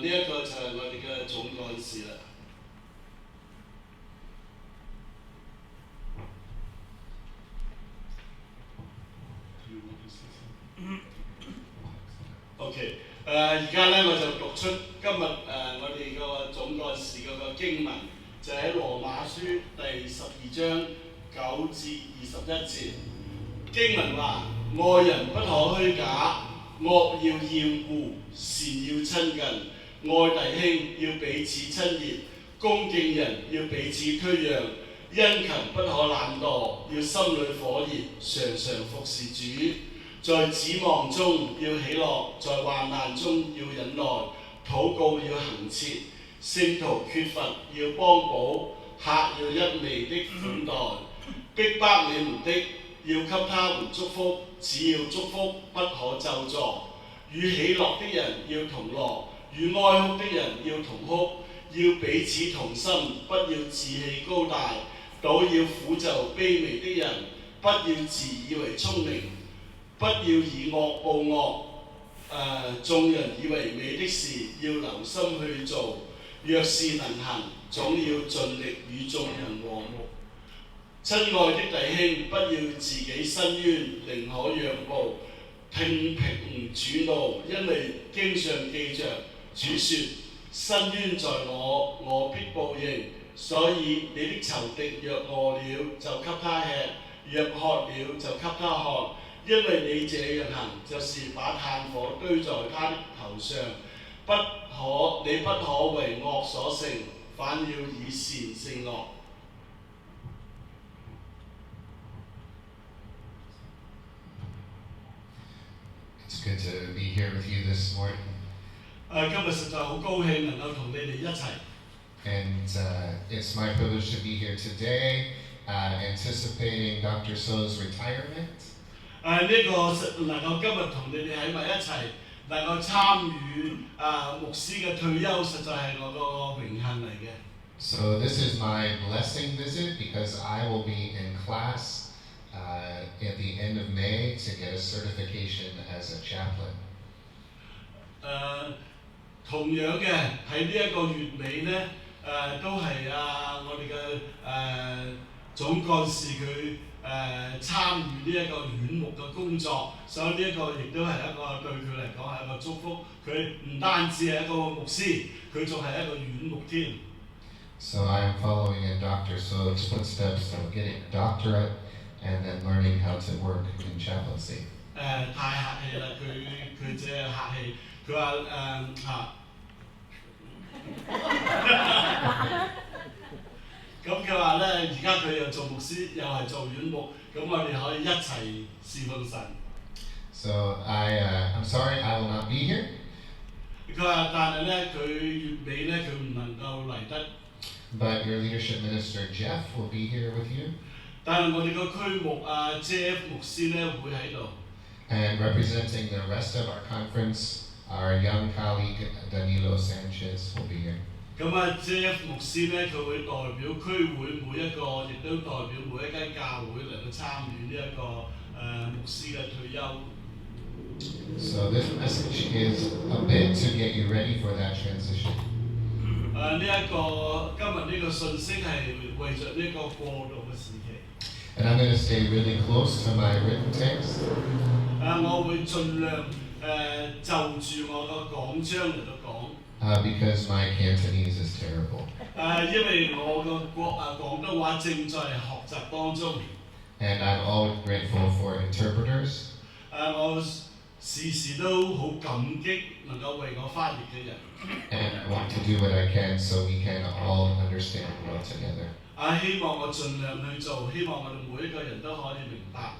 呢一個就係我哋嘅總幹事啦。OK， 而家咧我就讀出今日我哋個總幹事嗰個經文，就喺羅馬書第12章9至21節。經文話：愛人不可虛假，惡要厭惡，善要親近，愛弟兄要彼此親熱，恭敬人要彼此推讓，殷勤不可懶惰，要心裏火熱，常常服侍主。在指望中要喜樂，在患難中要忍耐，禱告要恆切，聖徒缺乏要幫補，客要一味的款待，逼迫你們的要給他們祝福，只要祝福不可咒詛。與喜樂的人要同樂，與哀哭的人要同哭，要彼此同心，不要自氣高大，倒要俯就卑微的人，不要自以為聰明。不要以惡報惡，眾人以為美的事要留心去做。若是能行，總要盡力與眾人和睦。親愛的弟兄，不要自己申冤，寧可讓步，聽憑主怒，因為經上記着主說：申冤在我，我必報應。所以你的仇敵若餓了，就給他吃；若渴了，就給他喝。因為你這樣行，就是把炭火堆在他的頭上。你不可為惡所勝，反要以善勝惡。It's good to be here with you this morning. 今日實在好高興能夠同你哋一齊。And it's my privilege to be here today, anticipating Dr. So's retirement. 呢個能夠今日同你哋喺埋一齊，能夠參與牧師嘅退休，實在係我個榮幸嚟嘅。So this is my blessing visit because I will be in class at the end of May to get a certification as a chaplain. 同樣嘅喺呢一個月尾咧，都係我哋嘅總幹事佢參與呢一個院牧嘅工作，所以呢一個亦都係一個對佢嚟講係一個祝福。佢唔單止係一個牧師，佢仲係一個院牧添。So I am following in Dr. So's footsteps of getting a doctorate and then learning how to work in chaplaincy. 太客氣啦！佢只係客氣，佢話咁佢話咧，而家佢又做牧師，又係做院牧，咁我哋可以一齊侍奉神。So I'm sorry I will not be here. 佢話，但係咧，佢月尾咧，佢唔能夠嚟得。But your leadership minister Jeff will be here with you. 但係我哋個區牧Jeff 牧師咧會喺度。And representing the rest of our conference, our young colleague Danilo Sanchez will be here. 咁Jeff 牧師咧，佢會代表區會每一個，亦都代表每一間教會嚟到參與呢一個牧師嘅退休。So this message is a bit to get you ready for that transition. 呢一個今日呢個信息係為着呢個過渡嘅時期。And I'm going to stay really close to my written text. 我會盡量就住我個講章嚟到講。Because my Cantonese is terrible. 因為我個廣東話正在學習當中。And I'm always grateful for interpreters. 我時時都好感激能夠為我翻譯嘅人。And I want to do what I can so we can all understand well together. 希望我盡量去做，希望我哋每一個人都可以明白。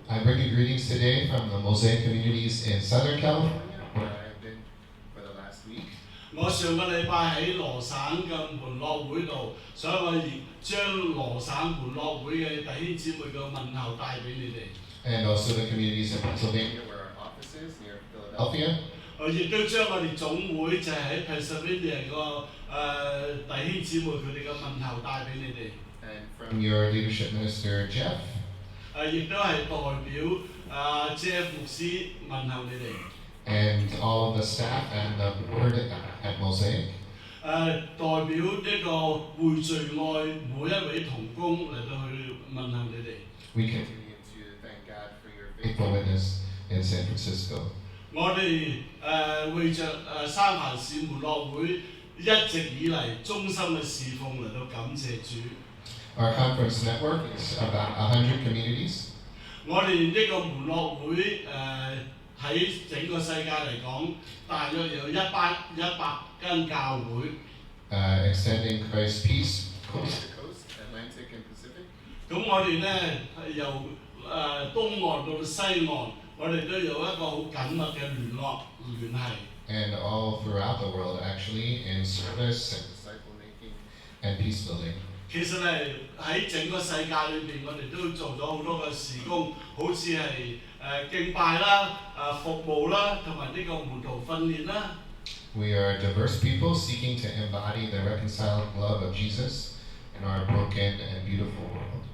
I bring you greetings today from the Mosaic communities in Southern California, where I've been for the last week. 我上個禮拜喺羅省嘅門諾會度，所以我將羅省門諾會嘅弟兄姊妹嘅問候帶俾你哋。And also the communities in Pennsylvania, where our office is near Philadelphia. 亦都將我哋總會就係喺 Pennsylvania 個弟兄姊妹佢哋嘅問候帶俾你哋。And from your leadership minister Jeff. 亦都係代表Jeff 牧師問候你哋。And all of the staff and the board mosaic. 代表呢個匯聚愛每一位同工嚟到去問候你哋。We continue to thank God for your faithful witness in San Francisco. 我哋為着三藩市門諾會一直以嚟忠心嘅侍奉嚟到感謝主。Our conference network is about 100 communities. 我哋呢個門諾會喺整個世界嚟講，大約有100間教會。Extending Christ's peace coast to coast, Atlantic and Pacific. 咁我哋咧由東岸到西岸，我哋都有一個好緊密嘅聯繫。And all throughout the world, actually, in service and disciple making and peace building. 其實係喺整個世界裏邊，我哋都做咗好多嘅事工，好似係敬拜啦、服務啦，同埋呢個門徒訓練啦。We are diverse people seeking to embody the reconciling love of Jesus in our broken and beautiful world.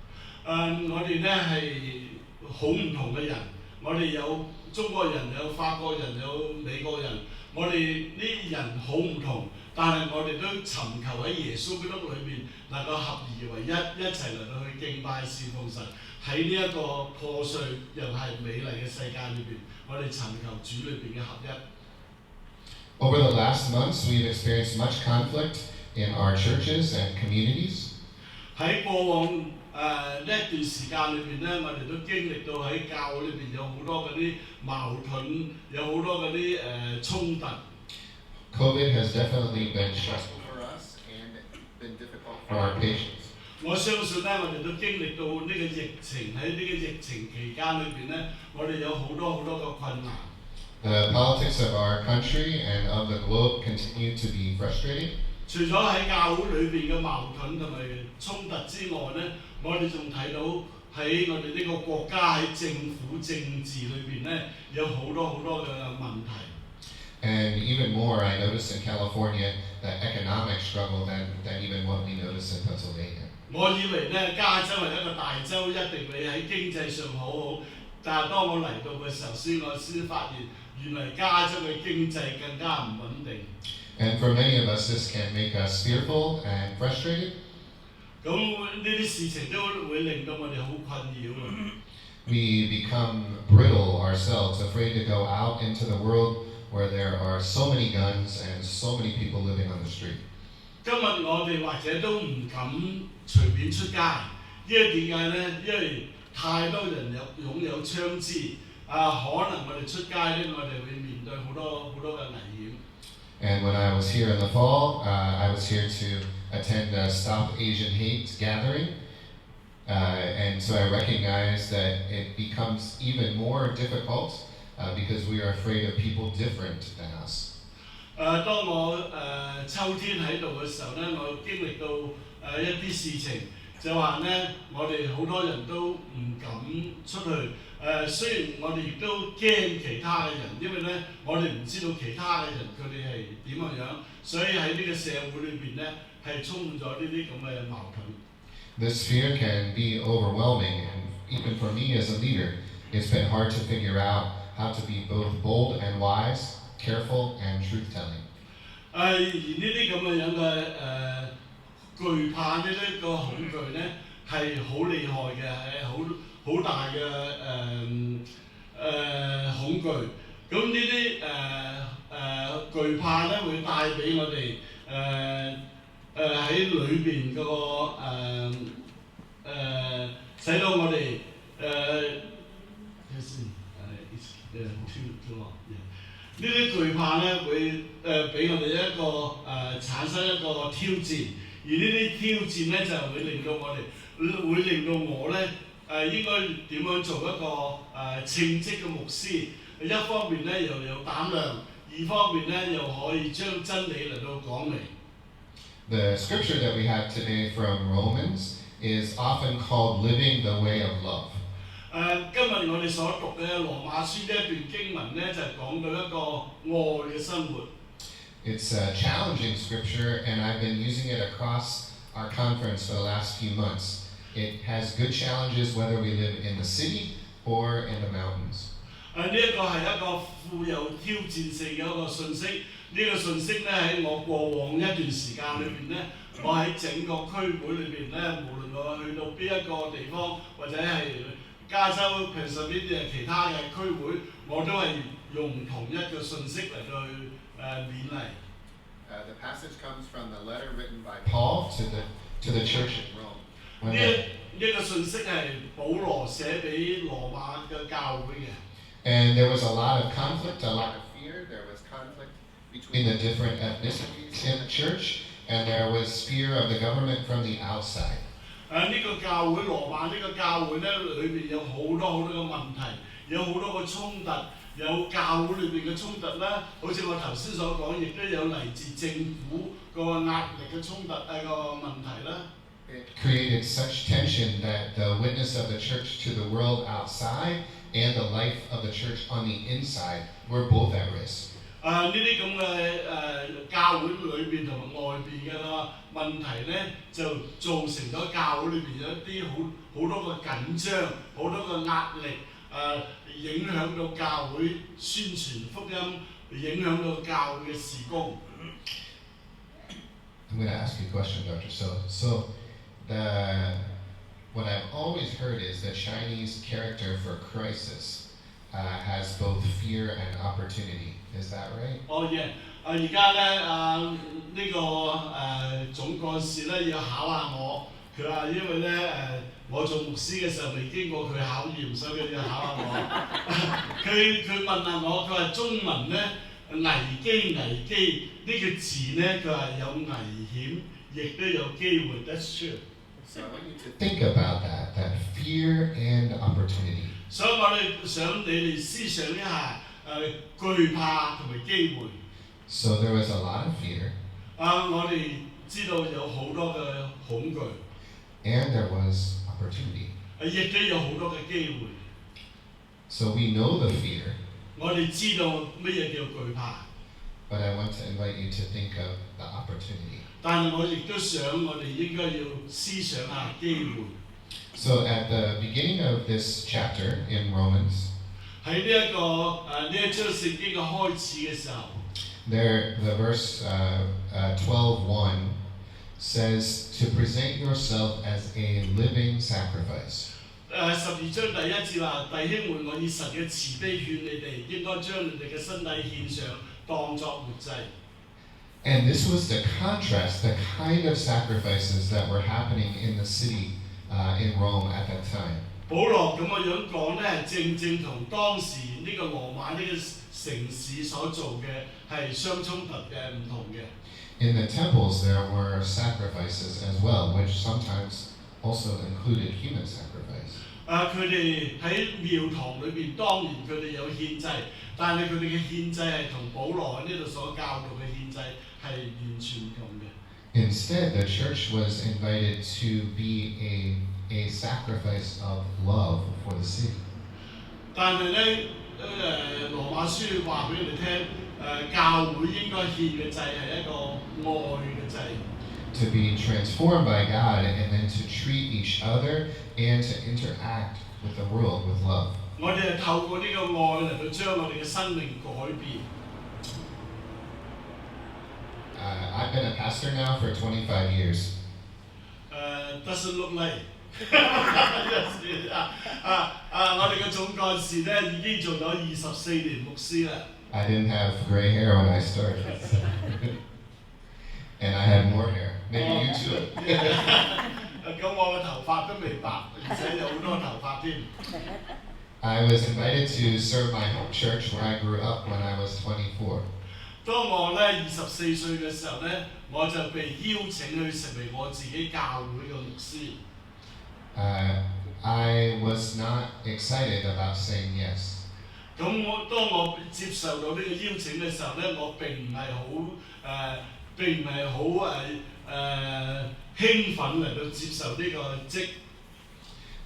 我哋咧係好唔同嘅人，我哋有中國人、有法國人、有美國人，我哋呢人好唔同，但係我哋都尋求喺耶穌基督裏面能夠合而為一齊嚟到去敬拜侍奉神。喺呢一個破碎又係美麗嘅世界裏邊，我哋尋求主裏邊嘅合一。Over the last months, we've experienced much conflict in our churches and communities. 喺過往呢一段時間裏邊咧，我哋都經歷到喺教會裏邊有好多嗰啲矛盾，有好多嗰啲衝突。COVID has definitely been stressful for us and been difficult for our patients. 我相信咧，我哋都經歷到呢個疫情，喺呢個疫情期間裏邊咧，我哋有好多嘅困難。The politics of our country and of the globe continue to be frustrating. 除咗喺教會裏邊嘅矛盾同埋衝突之外咧，我哋仲睇到喺我哋呢個國家喺政府政治裏邊咧，有好多嘅問題。And even more, I noticed in California that economic struggle than even what we noticed in Pennsylvania. 我以為咧，加州係一個大州，一定會喺經濟上好好，但係當我嚟到嘅時候，我先發現原來加州嘅經濟更加唔穩定。And for many of us, this can make us fearful and frustrated. 咁呢啲事情都會令到我哋好困擾啊！ We become brittle ourselves, afraid to go out into the world where there are so many guns and so many people living on the street. 今日我哋或者都唔敢隨便出街，因為點解咧？因為太多人擁有槍支，可能我哋出街咧，我哋會面對好多嘅危險。And when I was here in the fall, I was here to attend a Stop Asian Hate gathering. And so I recognize that it becomes even more difficult because we are afraid of people different than us. 當我秋天喺度嘅時候咧，我經歷到一啲事情，就話咧，我哋好多人都唔敢出去。雖然我哋亦都驚其他嘅人，因為咧，我哋唔知道其他嘅人佢哋係點樣，所以喺呢個社會裏邊咧，係充滿咗呢啲咁嘅矛盾。This fear can be overwhelming, and even for me as a leader, it's been hard to figure out how to be both bold and wise, careful and truth-telling. 而呢啲咁嘅樣嘅懼怕呢啲個恐懼咧，係好厲害嘅，係好大嘅恐懼。咁呢啲懼怕咧，會帶俾我哋喺裏邊嗰個使到我哋呢啲懼怕咧會俾我哋一個產生一個挑戰，而呢啲挑戰咧就會令到我咧應該點樣做一個稱職嘅牧師？一方面咧又有膽量，二方面咧又可以將真理嚟到講明。The scripture that we have today from Romans is often called living the way of love. 今日我哋所讀嘅羅馬書呢一段經文咧，就係講到一個愛嘅生活。It's a challenging scripture, and I've been using it across our conference for the last few months. It has good challenges whether we live in the city or in the mountains. 呢一個係一個富有挑戰性嘅一個信息。呢個信息咧喺我過往一段時間裏邊咧，我喺整個區會裏邊咧，無論我去到邊一個地方，或者係加州平時呢啲其他嘅區會，我都係用同一個信息嚟到去勉勵。The passage comes from the letter written by Paul to the church in Rome. 呢個信息係保羅寫俾羅馬嘅教會嘅。And there was a lot of conflict, a lot of fear. There was conflict between the different ethnicities in the church, and there was fear of the government from the outside. 呢個教會羅馬呢個教會咧，裏邊有好多嘅問題，有好多嘅衝突，有教會裏邊嘅衝突啦。好似我頭先所講，亦都有嚟自政府個壓力嘅衝突個問題啦。It created such tension that the witness of the church to the world outside and the life of the church on the inside were both at risk. 呢啲咁嘅教會裏邊同埋外邊嘅問題咧，就造成咗教會裏邊有一啲好多嘅緊張，好多嘅壓力，影響到教會宣傳福音，影響到教會嘅事工。I'm going to ask you a question, Dr. So what I've always heard is the Chinese character for crisis has both fear and opportunity. Is that right? 哦耶！而家咧呢個總幹事咧要考下我，佢話因為咧我做牧師嘅時候未經過佢考驗，所以佢要考下我。佢問下我，佢話中文咧危機呢個字咧，佢話有危險，亦都有機會。That's true. So I want you to think about that fear and opportunity. 所以我哋想你哋思想一下懼怕同埋機會。So there was a lot of fear. 我哋知道有好多嘅恐懼。And there was opportunity. 亦都有好多嘅機會。So we know the fear. 我哋知道乜嘢叫懼怕。But I want to invite you to think of the opportunity. 但係我亦都想我哋應該要思想下機會。So at the beginning of this chapter in Romans, 喺呢一章聖經嘅開始嘅時候， the verse 12:1 says to present yourself as a living sacrifice. 12章第一節話：弟兄們，我以神嘅慈悲勸你哋，應該將你哋嘅身體獻上，當作活祭。And this was to contrast the kind of sacrifices that were happening in the city in Rome at that time. 保羅咁樣講咧，正同當時呢個羅馬呢個城市所做嘅係相衝突嘅，唔同嘅。In the temples there were sacrifices as well, which sometimes also included human sacrifice. 佢哋喺廟堂裏邊，當然佢哋有獻祭，但係佢哋嘅獻祭係同保羅喺呢度所教導嘅獻祭係完全唔同嘅。Instead, the church was invited to be a sacrifice of love for the city. 但係咧，羅馬書話俾你哋聽，教會應該獻嘅祭係一個愛嘅祭。To be transformed by God and then to treat each other and to interact with the world with love. 我哋係透過呢個愛嚟到將我哋嘅生命改變。I've been a pastor now for 25 years. Doesn't look like 我哋嘅總幹事咧已經做咗24年牧師啦。I didn't have gray hair when I started. And I had more hair. Maybe you too. 咁我嘅頭髮都未白，而且有好多頭髮添。I was invited to serve my home church where I grew up when I was 24. 當我咧24歲嘅時候咧，我就被邀請去成為我自己教會嘅牧師。I was not excited about saying yes. 咁當我接受到呢個邀請嘅時候咧，我並唔係好興奮嚟到接受呢個職。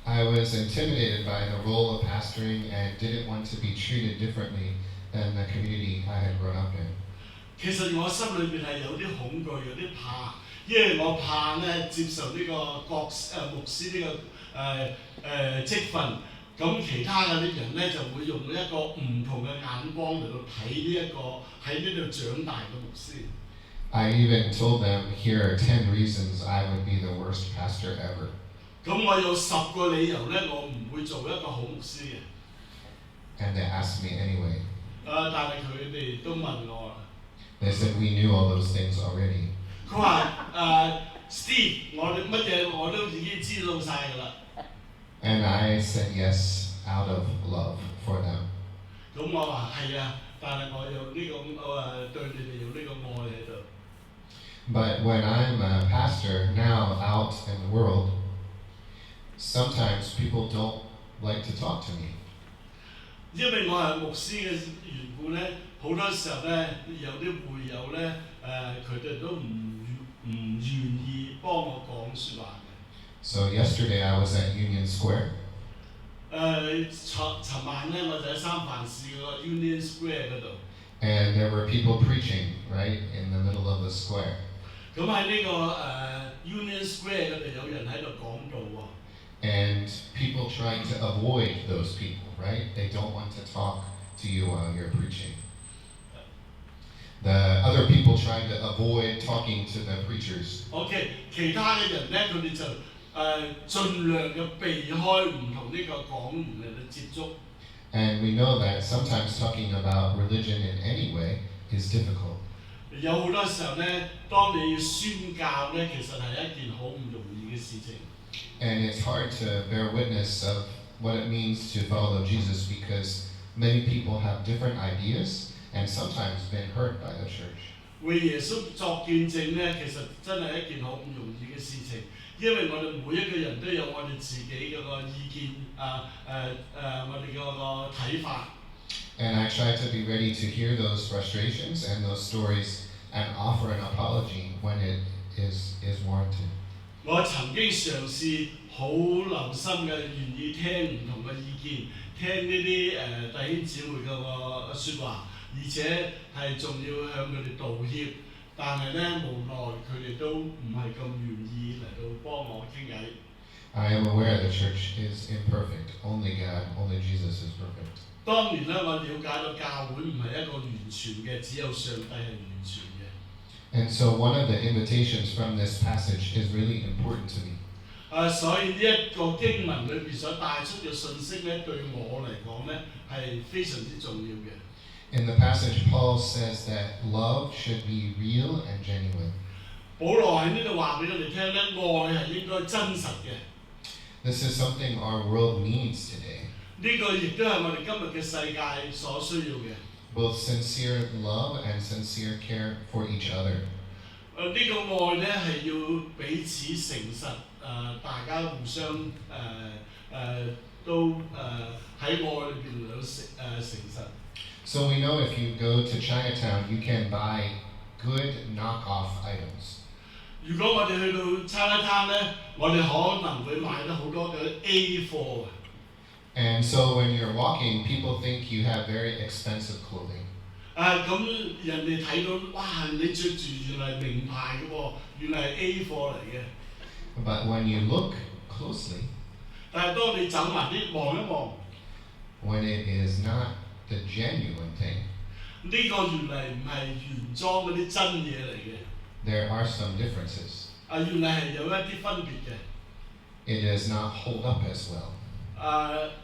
I was intimidated by the role of pastoring and didn't want to be treated differently than the community I had grown up in. 其實我心裏邊係有啲恐懼，有啲怕，因為我怕咧接受呢個牧師呢個職份，咁其他嗰啲人咧就會用一個唔同嘅眼光嚟到睇呢一個喺呢度長大嘅牧師。I even told them, here are 10 reasons I would be the worst pastor ever. 咁我有10個理由咧，我唔會做一個好牧師嘅。And they asked me anyway. 但係佢哋都問我啦。They said, we knew all those things already. 佢話Steve， 我哋乜嘢我都已經知道晒㗎啦。And I said yes out of love for them. 咁我話係啊，但係我有呢個對你哋有呢個愛喺度。But when I'm a pastor now out in the world, sometimes people don't like to talk to me. 因為我係牧師嘅緣故咧，好多時候咧有啲會友咧佢哋都唔願意幫我講説話嘅。So yesterday I was at Union Square. 尋晚咧我就喺三藩市嗰個 Union Square 嗰度。And there were people preaching right in the middle of the square. 咁喺呢個Union Square 嗰度有人喺度講道喎。And people trying to avoid those people, right? They don't want to talk to you while you're preaching. The other people trying to avoid talking to the preachers. OK， 其他嘅人咧，佢哋就盡量嘅避開唔同呢個講員嚟到接觸。And we know that sometimes talking about religion in any way is difficult. 有好多時候咧，當你要宣教咧，其實係一件好唔容易嘅事情。And it's hard to bear witness of what it means to follow Jesus because many people have different ideas and sometimes been hurt by the church. 為耶穌作見證咧，其實真係一件好唔容易嘅事情，因為我哋每一個人都有我哋自己嘅個意見我哋嘅個睇法。And I try to be ready to hear those frustrations and those stories and offer an apology when it is warranted. 我曾經嘗試好留心嘅，願意聽唔同嘅意見，聽呢啲弟兄姊妹嘅個説話，而且係仲要向佢哋道歉。但係咧，無奈佢哋都唔係咁願意嚟到幫我傾偈。I am aware the church is imperfect. Only God, only Jesus is perfect. 當然咧，我了解到教會唔係一個完全嘅，只有上帝係完全嘅。And so one of the invitations from this passage is really important to me. 所以呢一個經文裏邊所帶出嘅信息咧，對我嚟講咧係非常之重要嘅。In the passage, Paul says that love should be real and genuine. 保羅喺呢度話俾我哋聽咧，愛係應該真實嘅。This is something our world needs today. 呢個亦都係我哋今日嘅世界所需要嘅。Both sincere love and sincere care for each other. 呢個愛咧係要彼此誠實，大家互相都喺愛裏邊有誠實。So we know if you go to Chinatown, you can buy good knockoff items. 如果我哋去到餐廳咧，我哋可能會買得好多嘅 A 貨。And so when you're walking, people think you have very expensive clothing. 咁人哋睇到，哇！你着住原來名牌嘅喎，原來係 A 貨嚟嘅。But when you look closely, 但係當你走埋啲望一望， when it is not the genuine thing, 呢個原嚟唔係原裝嗰啲真嘢嚟嘅。there are some differences. 原來係有一啲分別嘅。It does not hold up as well.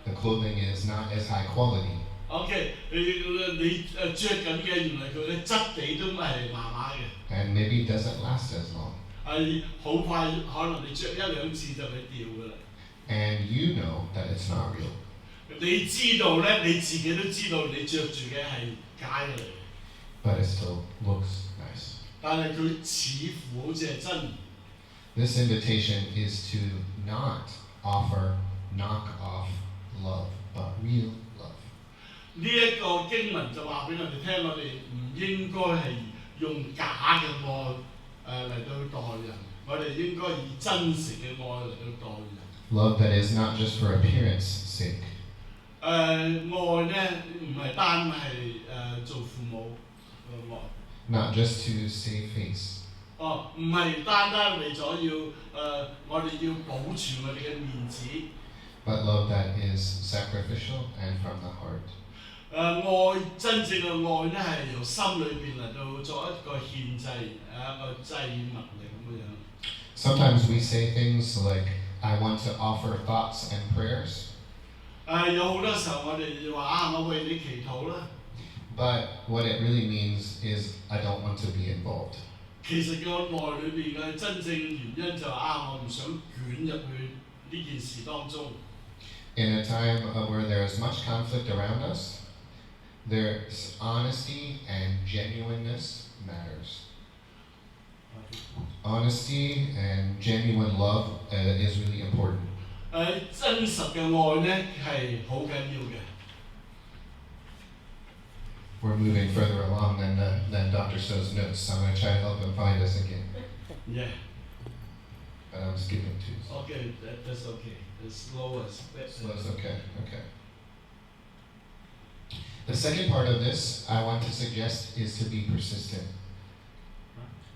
The clothing is not as high quality. OK， 你着緊嘅原來佢嘅質地都係麻麻嘅。And maybe it doesn't last as long. 好快可能你着一兩次就會掉㗎啦。And you know that it's not real. 你知道咧，你自己都知道你着住嘅係假嘅嚟嘅。But it still looks nice. 但係佢似乎好似係真。This invitation is to not offer knock-off love, but real love. 呢一個經文就話俾我哋聽，我哋唔應該係用假嘅愛嚟到待人，我哋應該以真誠嘅愛嚟到待人。Love that is not just for appearance sake. 愛咧唔係單係做父母嘅愛。Not just to save face. 唔係單單為咗要我哋要保存我哋嘅面子。but love that is sacrificial and from the heart. 愛真正嘅愛咧係由心裏邊嚟到作一個獻祭，一個祭物嚟咁樣。Sometimes we say things like, I want to offer thoughts and prayers. 有好多時候我哋話我為你祈禱啦。But what it really means is, I don't want to be involved. 其實個內裏邊嘅真正原因就我唔想捲入去呢件事當中。In a time where there is much conflict around us, there's honesty and genuineness matters. Honesty and genuine love is really important. 真實嘅愛咧係好緊要嘅。We're moving further along than Dr. So's notes, so I'm going to try to help him find us again. Yeah. But I'm skipping two. Okay, that's okay. As slow as Okay. The second part of this I want to suggest is to be persistent.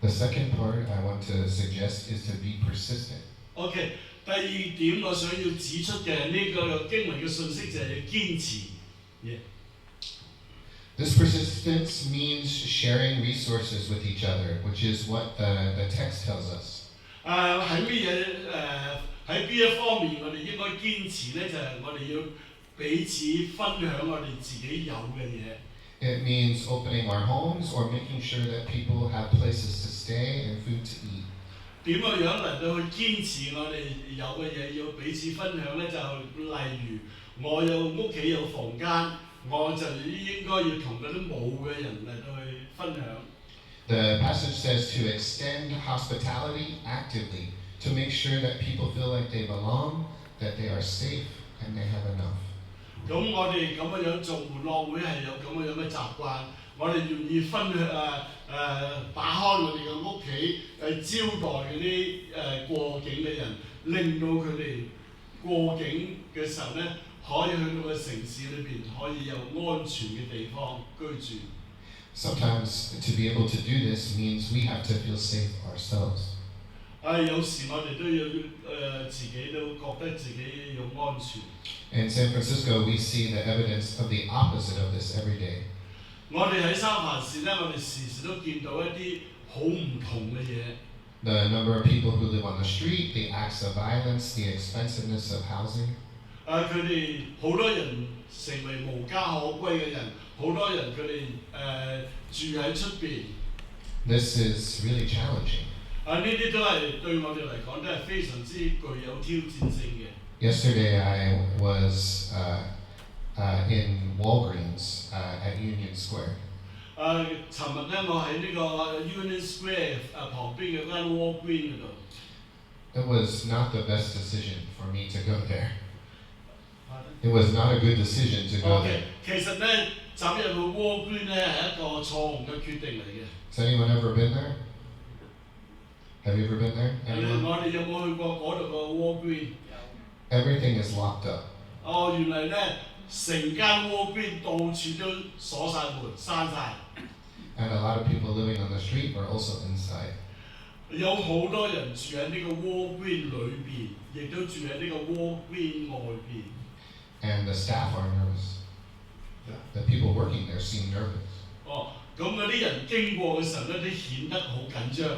The second part I want to suggest is to be persistent. Okay. 第二點我想要指出嘅呢個經文嘅信息就係要堅持。Yeah. This persistence means sharing resources with each other, which is what the text tells us. 喺咩嘢喺邊一方面我哋應該堅持咧？就係我哋要彼此分享我哋自己有嘅嘢。It means opening our homes or making sure that people have places to stay and food to eat. 點樣嚟到去堅持我哋有嘅嘢要彼此分享咧？就例如我有屋企有房間，我就應該要同嗰啲冇嘅人嚟到去分享。The passage says to extend hospitality actively, to make sure that people feel like they belong, that they are safe, and they have enough. 咁我哋咁樣做門樂會係有咁樣嘅習慣，我哋願意分享打開我哋嘅屋企招待嗰啲過境嘅人，令到佢哋過境嘅時候咧，可以去到個城市裏邊可以有安全嘅地方居住。Sometimes to be able to do this means we have to feel safe ourselves. 有時我哋都要自己都覺得自己有安全。In San Francisco, we see the evidence of the opposite of this every day. 我哋喺三藩市咧，我哋時時都見到一啲好唔同嘅嘢。The number of people who live on the street, the acts of violence, the expensiveness of housing. 佢哋好多人成為無家可歸嘅人，好多人佢哋住喺出邊。This is really challenging. 呢啲都係對我哋嚟講都係非常之具有挑戰性嘅。Yesterday, I was in Walgreens at Union Square. 尋日咧，我喺呢個 Union Square 旁邊嘅間 Walgreens 嗰度。It was not the best decision for me to go there. It was not a good decision to go there. 其實咧，走入去 Walgreens 咧係一個錯誤嘅決定嚟嘅。Has anyone ever been there? Have you ever been there? 我哋有冇去過嗰度個 Walgreens？ Everything is locked up. 原來咧，成間 Walgreens 到處都鎖晒門、閂晒。And a lot of people living on the street were also inside. 有好多人住喺呢個 Walgreens 裏邊，亦都住喺呢個 Walgreens 外邊。And the staff are nervous. The people working there seem nervous. 咁嗰啲人經過嘅時候咧，都顯得好緊張。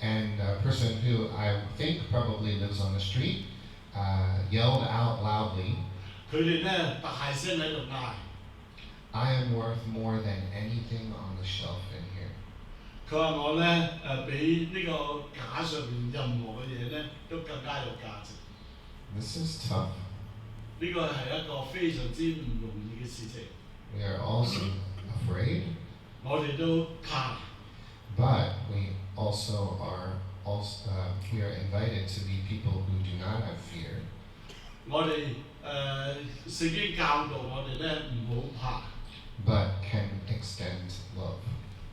And a person who I think probably lives on the street yelled out loudly, 佢哋咧大聲喺度嗌。I am worth more than anything on the shelf in here. 佢話我咧比呢個架上面任何嘅嘢咧都更加有價值。This is tough. 呢個係一個非常之唔容易嘅事情。We are also afraid. 我哋都怕。But we also are we are invited to be people who do not have fear. 我哋聖經教導我哋咧唔好怕。But can extend love.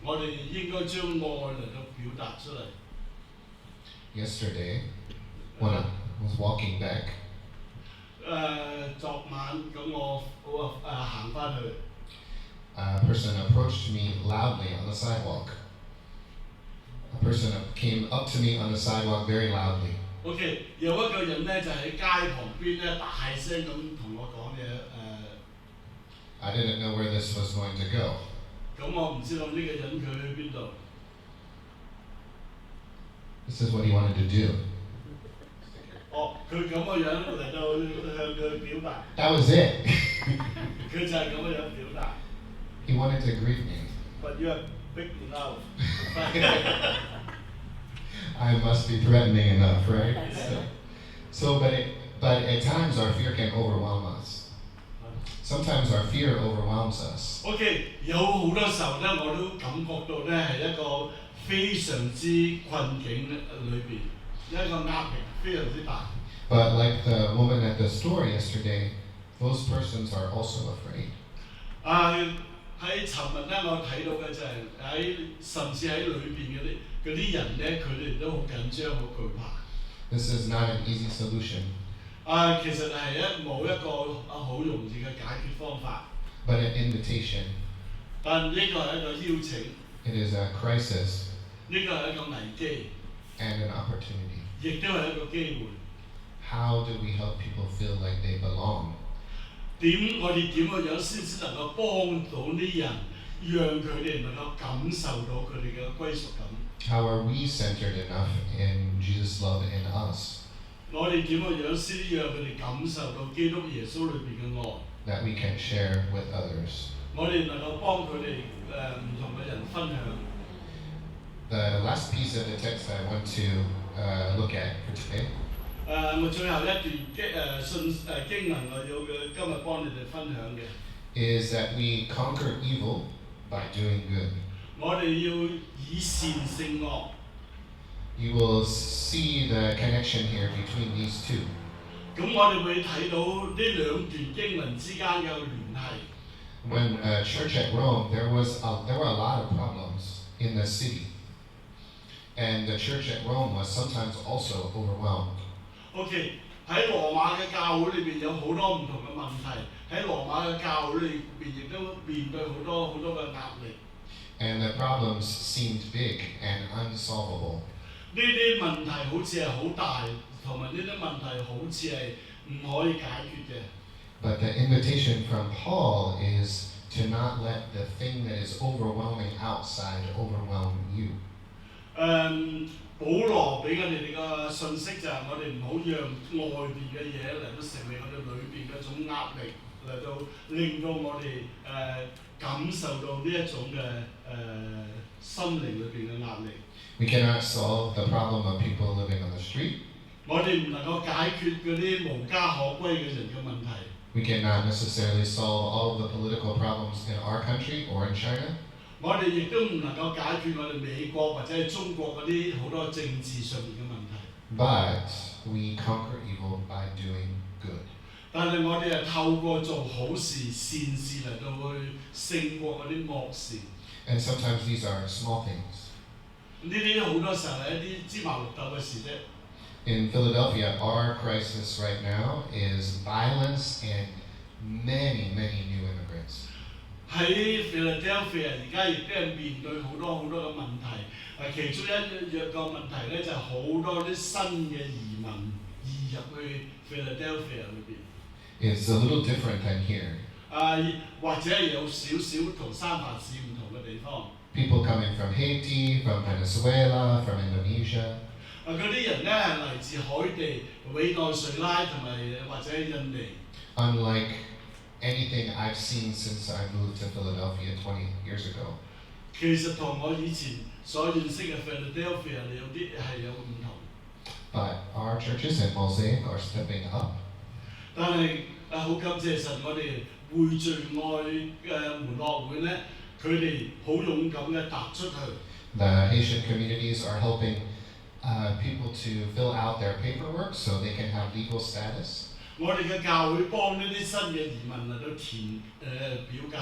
我哋應該將愛嚟到表達出嚟。Yesterday, when I was walking back, 昨晚咁我行翻去。A person approached me loudly on the sidewalk. A person came up to me on the sidewalk very loudly. OK， 有一個人咧就喺街旁邊咧大聲咁同我講嘢I didn't know where this was going to go. 咁我唔知道呢個人佢去邊度。This is what he wanted to do. 哦，佢咁嘅樣嚟到向佢表達， That was it. 佢就係咁嘅樣表達。He wanted to greet me. But you are big enough. I must be threatening enough, right? But at times our fear can overwhelm us. Sometimes our fear overwhelms us. OK， 有好多時候咧，我都感覺到咧係一個非常之困境裏邊，一個壓力非常之大。But like the woman at the store yesterday, those persons are also afraid. 喺尋日咧，我睇到嘅就係甚至喺裏邊嗰啲人咧，佢哋都好緊張、好懼怕。This is not an easy solution. 其實係冇一個好容易嘅解決方法。But an invitation. 但呢個係一個邀請。It is a crisis. 呢個係一個危機。And an opportunity. 亦都係一個機會。How do we help people feel like they belong? 我哋點嘅樣先至能夠幫到啲人，讓佢哋能夠感受到佢哋嘅歸屬感 How are we centered enough in Jesus' love in us 我哋點嘅樣先讓佢哋感受到基督耶穌裏邊嘅愛 that we can share with others? 我哋能夠幫佢哋唔同嘅人分享 The last piece of the text I want to look at for today 我最後一段經文我要今日幫你哋分享嘅 is that we conquer evil by doing good. 我哋要以善勝惡 You will see the connection here between these two. 咁我哋會睇到呢兩段經文之間嘅聯繫 When church at Rome, there were a lot of problems in the city, and the church at Rome was sometimes also overwhelmed. OK， 喺羅馬嘅教會裏邊有好多唔同嘅問題，喺羅馬嘅教會裏邊亦都面對好多嘅壓力。And the problems seemed big and unsolvable. 呢啲問題好似係好大，同埋呢啲問題好似係唔可以解決嘅。But the invitation from Paul is to not let the thing that is overwhelming outside overwhelm you. 保羅俾我哋嘅信息就係我哋唔好讓外邊嘅嘢嚟到成為我哋裏邊嘅一種壓力，嚟到令到我哋感受到呢一種嘅心靈裏邊嘅壓力。We cannot solve the problem of people living on the street. 我哋唔能夠解決嗰啲無家可歸嘅人嘅問題。We cannot necessarily solve all of the political problems in our country or in China. 我哋亦都唔能夠解決我哋美國或者係中國嗰啲好多政治上面嘅問題。But we conquer evil by doing good. 但係我哋係透過做好事、善事嚟到去勝過嗰啲惡事。And sometimes these are small things. 呢啲好多時候係一啲芝麻綠豆嘅事啫。In Philadelphia, our crisis right now is violence and many new immigrants. 喺 Philadelphia 而家亦都係面對好多嘅問題，其中一個問題咧就係好多啲新嘅移民移入去 Philadelphia 裏邊。It's a little different than here. 或者係有少少同三藩市唔同嘅地方。People coming from Haiti, from Venezuela, from Indonesia. 嗰啲人咧係嚟自海地、委內瑞拉同埋或者印尼。Unlike anything I've seen since I moved to Philadelphia 20 years ago. 其實同我以前所認識嘅 Philadelphia 有啲係有唔同。But our churches at Mosaic are stepping up. 但係好感謝神，我哋匯聚愛嘅門樂會咧，佢哋好勇敢嘅踏出去。The Haitian communities are helping people to fill out their paperwork so they can have legal status. 我哋嘅教會幫呢啲新嘅移民嚟到填表格。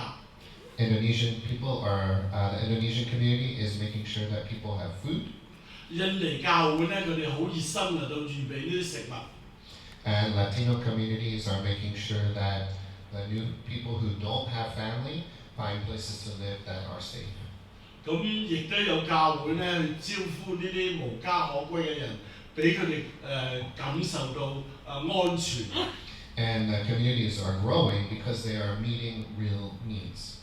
Indonesian people the Indonesian community is making sure that people have food. 印尼教會咧，佢哋好熱心嚟到預備呢啲食物。And Latino communities are making sure that the new people who don't have family find places to live that are safe. 咁亦都有教會咧去招呼呢啲無家可歸嘅人，俾佢哋感受到安全。And communities are growing because they are meeting real needs.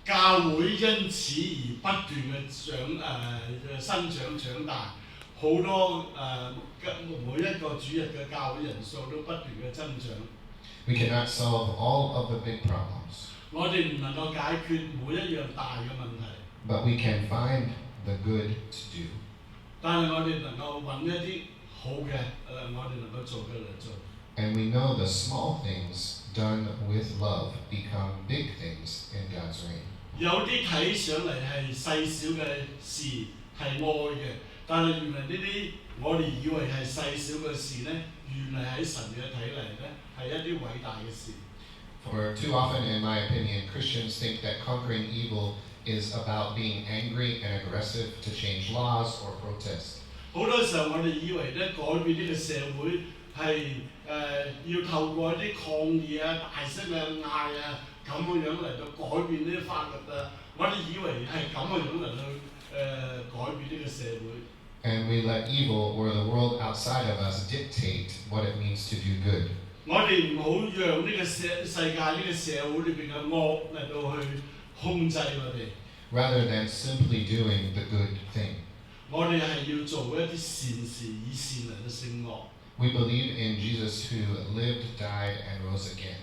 教會因此而不斷嘅生長長大，好多每一個主日嘅教會人數都不斷嘅增長。We cannot solve all of the big problems, 我哋唔能夠解決每一樣大嘅問題， but we can find the good to do. 但係我哋能夠揾一啲好嘅我哋能夠做嘅嚟做。And we know the small things done with love become big things in God's reign. 有啲睇上嚟係細小嘅事係愛嘅，但係原來呢啲我哋以為係細小嘅事呢，原來喺神嘅睇嚟呢係一啲偉大嘅事。For too often, in my opinion, Christians think that conquering evil is about being angry and aggressive to change laws or protest. 好多時候我哋以為咧改變呢個社會係要透過一啲抗議啊、大聲啊、嗌啊咁嘅樣嚟到改變呢啲法律啊，我哋以為係咁嘅樣嚟去改變呢個社會。And we let evil or the world outside of us dictate what it means to do good. 我哋唔好讓呢個世界呢個社會裏邊嘅惡嚟到去控制我哋。Rather than simply doing the good thing. 我哋係要做一啲善事，以善嚟到勝惡。We believe in Jesus who lived, died, and rose again.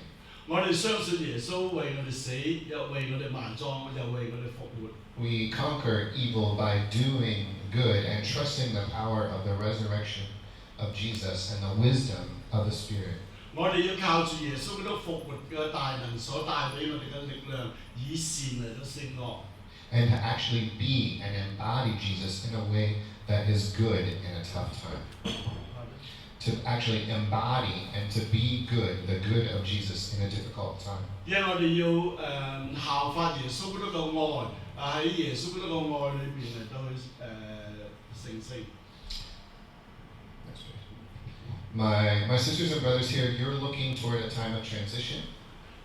我哋相信耶穌為我哋死，又為我哋埋葬，又為我哋復活。We conquer evil by doing good and trusting the power of the resurrection of Jesus and the wisdom of the Spirit. 我哋要靠住耶穌基督復活嘅大能所帶俾我哋嘅力量，以善嚟到勝惡。And to actually be and embody Jesus in a way that is good in a tough time. To actually embody and to be good, the good of Jesus in a difficult time. 因為我哋要效法耶穌基督嘅愛，喺耶穌基督嘅愛裏邊嚟到去成聖。My sisters and brothers here, you're looking toward a time of transition.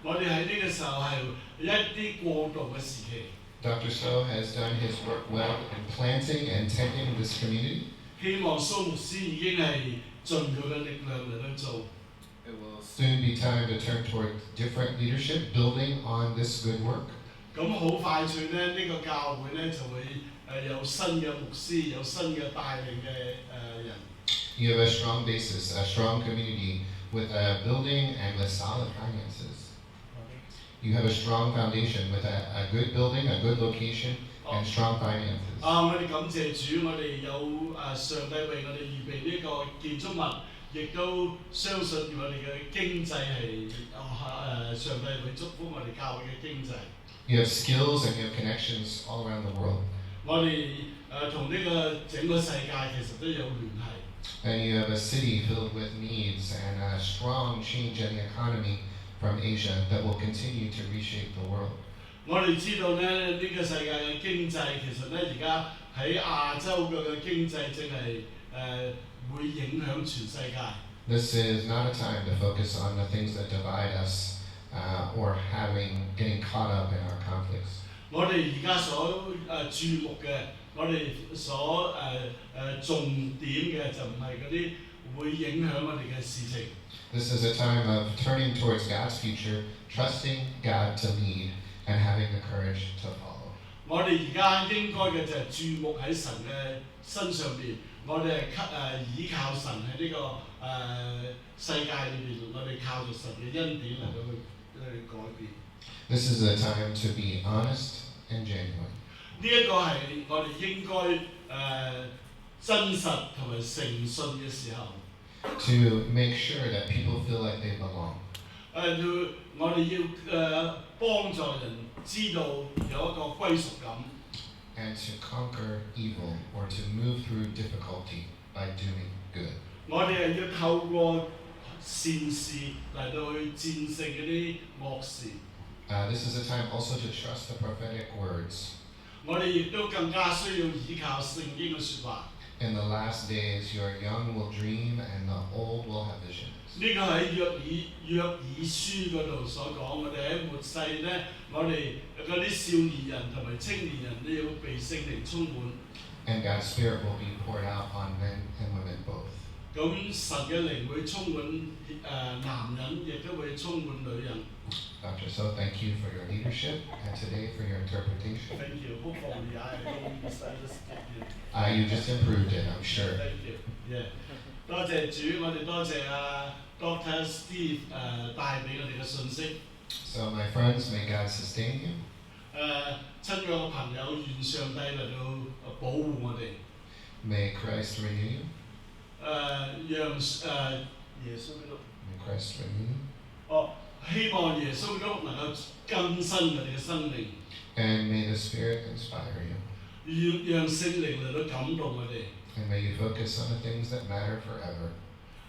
我哋喺呢個時候係一啲過渡嘅時期。Dr. So has done his work well in planting and tending this community. 希望蘇牧師已經係盡佢嘅力量嚟到做。It will soon be time to turn toward different leadership, building on this good work. 咁好快脆咧，呢個教會咧就會有新嘅牧師，有新嘅帶領嘅人。You have a strong basis, a strong community with a building and with solid finances. You have a strong foundation with a good building, a good location, and strong finances. 我哋感謝主，我哋有上帝為我哋預備呢個建築物，亦都相信我哋嘅經濟係上帝會祝福我哋教會嘅經濟。You have skills and you have connections all around the world. 我哋同呢個整個世界其實都有聯繫。And you have a city filled with needs and a strong change in the economy from Asia that will continue to reshape the world. 我哋知道咧，呢個世界嘅經濟其實咧而家喺亞洲嘅經濟正係會影響全世界。This is not a time to focus on the things that divide us or getting caught up in our conflicts. 我哋而家所注目嘅，我哋所重點嘅就唔係嗰啲會影響我哋嘅事情。This is a time of turning towards God's future, trusting God to lead, and having the courage to follow. 我哋而家應該嘅就係注目喺神嘅身上邊，我哋係倚靠神喺呢個世界裏邊，我哋靠住神嘅恩典嚟到去改變。This is a time to be honest and genuine. 呢一個係我哋應該真實同埋誠信嘅時候。To make sure that people feel like they belong. 我哋要幫助人知道有一個歸屬感。And to conquer evil or to move through difficulty by doing good. 我哋係要透過善事嚟到去戰勝嗰啲惡事。This is a time also to trust the prophetic words. 我哋亦都更加需要依靠聖經嘅説話。In the last days, your young will dream and the old will have visions. 呢個喺約珥書嗰度所講，我哋喺末世咧，我哋嗰啲少年人同埋青年人都要被聖靈充滿。And God's Spirit will be poured out on men and women both. 咁神嘅靈會充滿男人，亦都會充滿女人。Dr. So, thank you for your leadership and today for your interpretation. Thank you. Hopefully I don't misunderstand you. You just improved it, I'm sure. Thank you. Yeah. 多謝主，我哋多謝Dr. Steve 帶俾我哋嘅信息。So, my friends, may God sustain you. 親愛嘅朋友，願上帝嚟到保護我哋。May Christ renew you. 讓耶穌基督。May Christ renew you. 希望耶穌基督能夠更新我哋嘅生命。And may the Spirit inspire you. 讓聖靈嚟到感動我哋。And may you focus on the things that matter forever.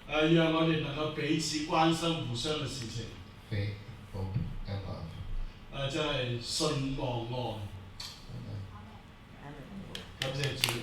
讓我哋能夠彼此關心互相嘅事情。Faith, hope, and love. 就係信望愛。感謝主。